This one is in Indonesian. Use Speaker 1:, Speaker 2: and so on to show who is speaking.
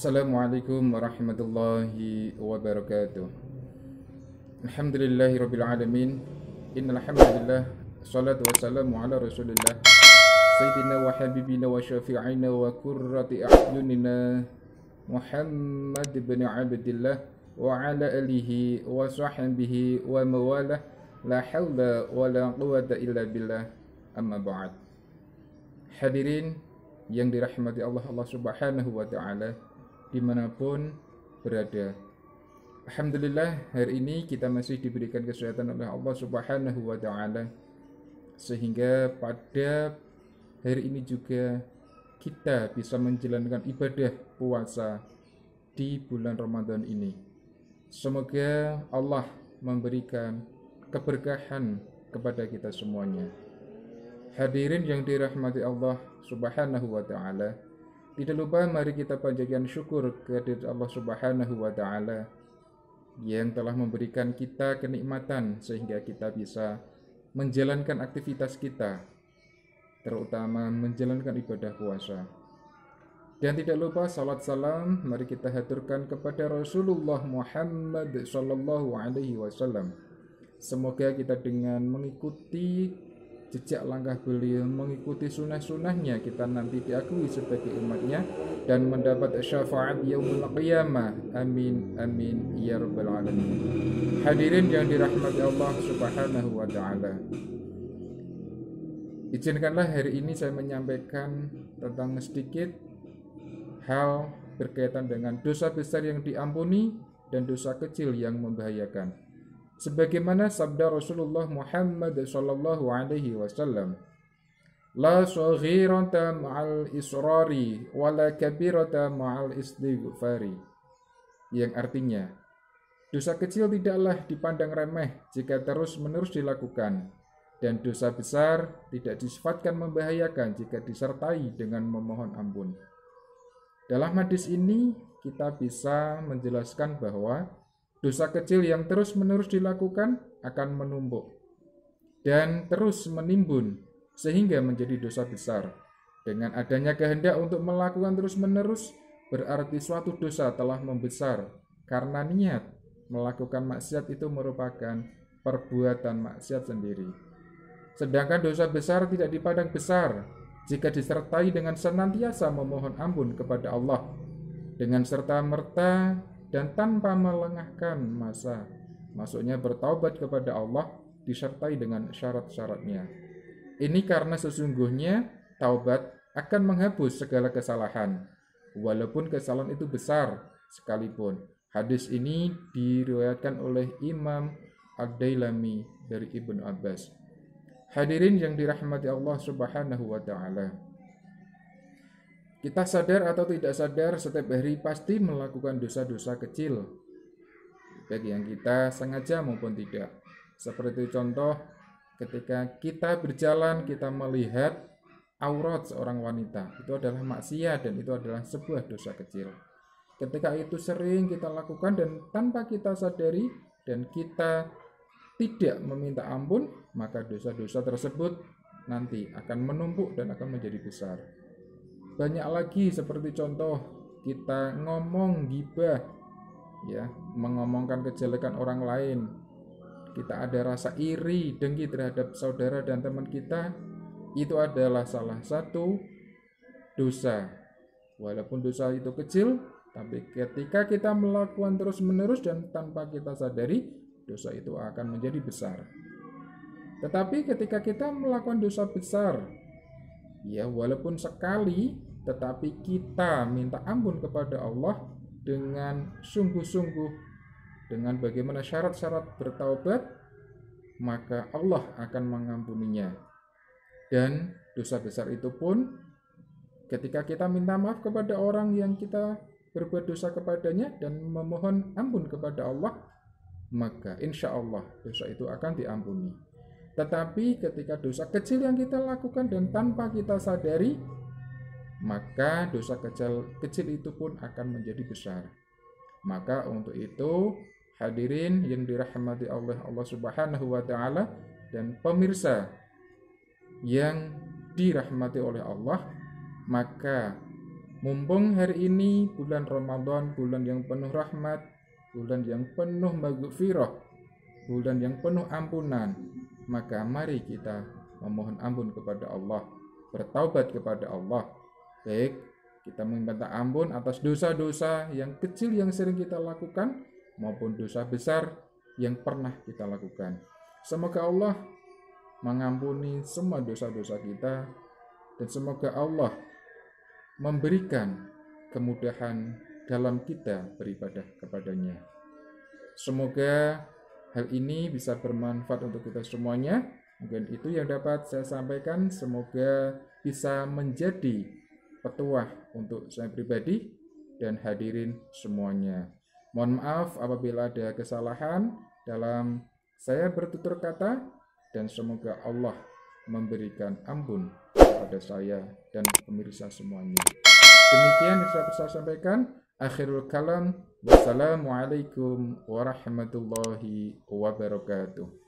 Speaker 1: Assalamualaikum warahmatullahi wabarakatuh. Alhamdulillahi rabbil alamin. Innal hamdalillah salatu wassalamu ala Rasulillah sayyidina wa habibina wa syafi'ina wa qurrati a'yunina Muhammad ibn Abdillah wa ala alihi wa sahbihi wa mawalah la hawla wa la quwata illa billah amma ba'd. Hadirin yang dirahmati Allah Subhanahu wa taala dimanapun berada. Alhamdulillah, hari ini kita masih diberikan kesehatan oleh Allah Subhanahu wa taala, sehingga pada hari ini juga kita bisa menjalankan ibadah puasa di bulan Ramadan ini. Semoga Allah memberikan keberkahan kepada kita semuanya. Hadirin yang dirahmati Allah Subhanahu wa taala, tidak lupa mari kita panjatkan syukur kehadirat Allah Subhanahu wa taala yang telah memberikan kita kenikmatan sehingga kita bisa menjalankan aktivitas kita, terutama menjalankan ibadah puasa. Dan tidak lupa salat salam mari kita haturkan kepada Rasulullah Muhammad sallallahu alaihi wasallam. Semoga kita dengan mengikuti jejak langkah beliau, mengikuti sunnah-sunnahnya, kita nanti diakui sebagai umatnya dan mendapat syafaat yaumul qiyamah. Amin amin ya rabbal alamin. Hadirin yang dirahmati Allah Subhanahu wa taala, izinkanlah hari ini saya menyampaikan tentang sedikit hal berkaitan dengan dosa besar yang diampuni dan dosa kecil yang membahayakan. Sebagaimana sabda Rasulullah Muhammad sallallahu alaihi wasallam, la saghirata ma'al israri wala kabirata ma'al istighfari, yang artinya dosa kecil tidaklah dipandang remeh jika terus-menerus dilakukan, dan dosa besar tidak disifatkan membahayakan jika disertai dengan memohon ampun. Dalam hadis ini kita bisa menjelaskan bahwa dosa kecil yang terus-menerus dilakukan akan menumpuk dan terus menimbun sehingga menjadi dosa besar. Dengan adanya kehendak untuk melakukan terus-menerus, berarti suatu dosa telah membesar karena niat melakukan maksiat itu merupakan perbuatan maksiat sendiri. Sedangkan dosa besar tidak dipandang besar jika disertai dengan senantiasa memohon ampun kepada Allah dengan serta-merta dan tanpa melengahkan masa. Maksudnya bertaubat kepada Allah disertai dengan syarat-syaratnya. Ini karena sesungguhnya taubat akan menghapus segala kesalahan, walaupun kesalahan itu besar sekalipun. Hadis ini diriwayatkan oleh Imam Ad-Dailami dari Ibnu Abbas. Hadirin yang dirahmati Allah Subhanahu wa taala, kita sadar atau tidak sadar setiap hari pasti melakukan dosa-dosa kecil, baik yang kita sengaja maupun tidak. Seperti contoh, ketika kita berjalan kita melihat aurat seorang wanita, itu adalah maksiat dan itu adalah sebuah dosa kecil. Ketika itu sering kita lakukan dan tanpa kita sadari dan kita tidak meminta ampun, maka dosa-dosa tersebut nanti akan menumpuk dan akan menjadi besar. Banyak lagi seperti contoh kita ngomong ghibah, ya, mengomongkan kejelekan orang lain. Kita ada rasa iri, dengki terhadap saudara dan teman kita, itu adalah salah satu dosa. Walaupun dosa itu kecil, tapi ketika kita melakukan terus-menerus dan tanpa kita sadari, dosa itu akan menjadi besar. Tetapi ketika kita melakukan dosa besar, ya walaupun sekali, tetapi kita minta ampun kepada Allah dengan sungguh-sungguh, dengan bagaimana syarat-syarat bertaubat, maka Allah akan mengampuninya. Dan dosa besar itu pun ketika kita minta maaf kepada orang yang kita berbuat dosa kepadanya dan memohon ampun kepada Allah, maka insya Allah dosa itu akan diampuni. Tetapi ketika dosa kecil yang kita lakukan dan tanpa kita sadari, maka dosa kecil itu pun akan menjadi besar. Maka untuk itu, hadirin yang dirahmati oleh Allah Subhanahu wa taala dan pemirsa yang dirahmati oleh Allah, maka Mumpung hari ini bulan Ramadan, bulan yang penuh rahmat, bulan yang penuh maghfirah, bulan yang penuh ampunan, maka mari kita memohon ampun kepada Allah, bertaubat kepada Allah. Baik kita meminta ampun atas dosa-dosa yang kecil yang sering kita lakukan maupun dosa besar yang pernah kita lakukan. Semoga Allah mengampuni semua dosa-dosa kita dan semoga Allah memberikan kemudahan dalam kita beribadah kepadanya. Semoga hal ini bisa bermanfaat untuk kita semuanya. Mungkin itu yang dapat saya sampaikan. Semoga bisa menjadi petuah untuk saya pribadi dan hadirin semuanya. Mohon maaf apabila ada kesalahan dalam saya bertutur kata, dan semoga Allah memberikan ampun kepada saya dan pemirsa semuanya. Demikian yang dapat saya sampaikan. Akhirul kalam. Wassalamualaikum warahmatullahi wabarakatuh.